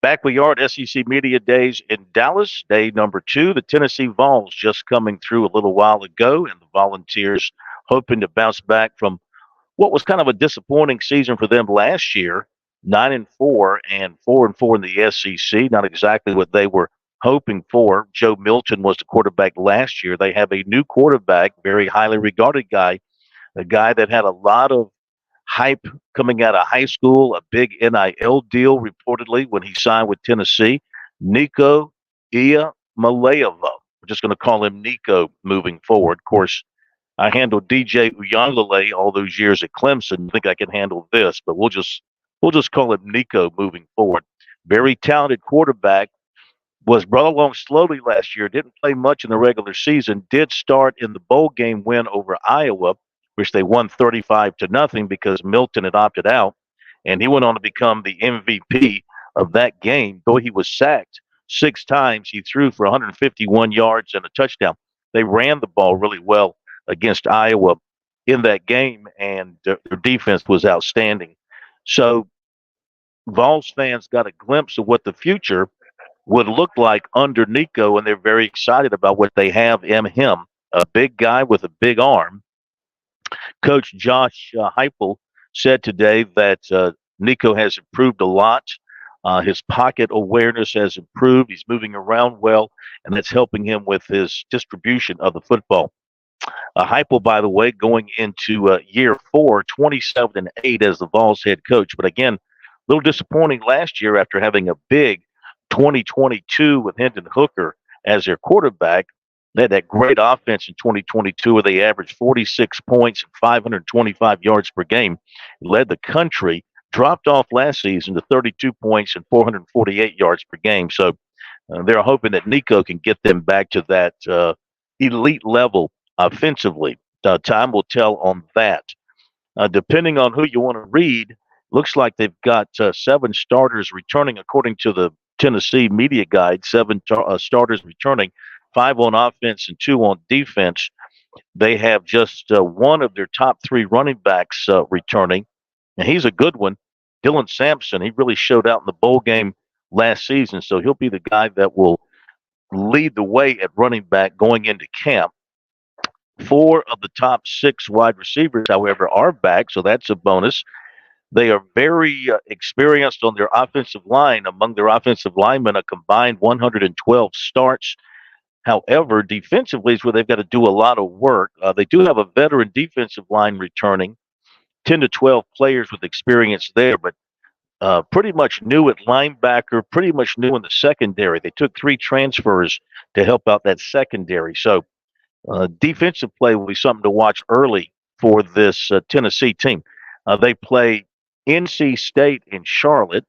Back we are at SEC Media Days in Dallas, day number 2. The Tennessee Vols just coming through a little while ago, and the Volunteers hoping to bounce back from what was kind of a disappointing season for them last year, 9-4 and 4-4 in the SEC. Not exactly what they were hoping for. Joe Milton was the quarterback last year. They have a new quarterback, very highly regarded guy, a guy that had a lot of hype coming out of high school, a big NIL deal reportedly when he signed with Tennessee. Nico Iamaleava. We're just going to call him Nico moving forward. Of course, I handled DJ Uyangalele all those years at Clemson. I think I can handle this, but we'll just call him Nico moving forward. Very talented quarterback. Was brought along slowly last year. Didn't play much in the regular season. Did start in the bowl game win over Iowa, which they won 35-0 because Milton had opted out, and he went on to become the MVP of that game. Though he was sacked 6 times, he threw for 151 yards and a touchdown. They ran the ball really well against Iowa in that game, and their defense was outstanding. So Vols fans got a glimpse of what the future would look like under Nico, and they're very excited about what they have in him. A big guy with a big arm. Coach Josh Heupel said today that Nico has improved a lot. His pocket awareness has improved. He's moving around well, and that's helping him with his distribution of the football. Heupel, by the way, going into year 4, 27-8 as the Vols head coach. But again, a little disappointing last year after having a big 2022 with Hendon Hooker as their quarterback. They had that great offense in 2022 where they averaged 46 points and 525 yards per game. Led the country, dropped off last season to 32 points and 448 yards per game. So they're hoping that Nico can get them back to that elite level offensively. Time will tell on that. Depending on who you want to read, looks like they've got 7 starters returning according to the Tennessee media guide, 7 starters returning, 5 on offense and 2 on defense. They have just one of their top 3 running backs returning, and he's a good one. Dylan Sampson, he really showed out in the bowl game last season, so he'll be the guy that will lead the way at running back going into camp. 4 of the top 6 wide receivers, however, are back, so that's a bonus. They are very experienced on their offensive line. Among their offensive linemen, a combined 112 starts. However, defensively is where they've got to do a lot of work. They do have a veteran defensive line returning, 10 to 12 players with experience there, but pretty much new at linebacker, pretty much new in the secondary. They took 3 transfers to help out that secondary. So defensive play will be something to watch early for this Tennessee team. They play NC State in Charlotte,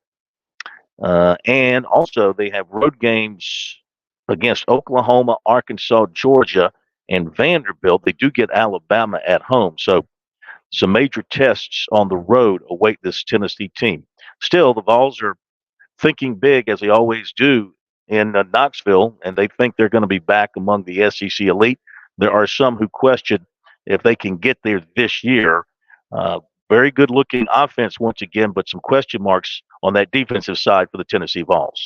and also they have road games against Oklahoma, Arkansas, Georgia, and Vanderbilt. They do get Alabama at home. So some major tests on the road await this Tennessee team. Still, the Vols are thinking big, as they always do in Knoxville, and they think they're going to be back among the SEC elite. There are some who question if they can get there this year. Very good looking offense once again, but some question marks on that defensive side for the Tennessee Vols.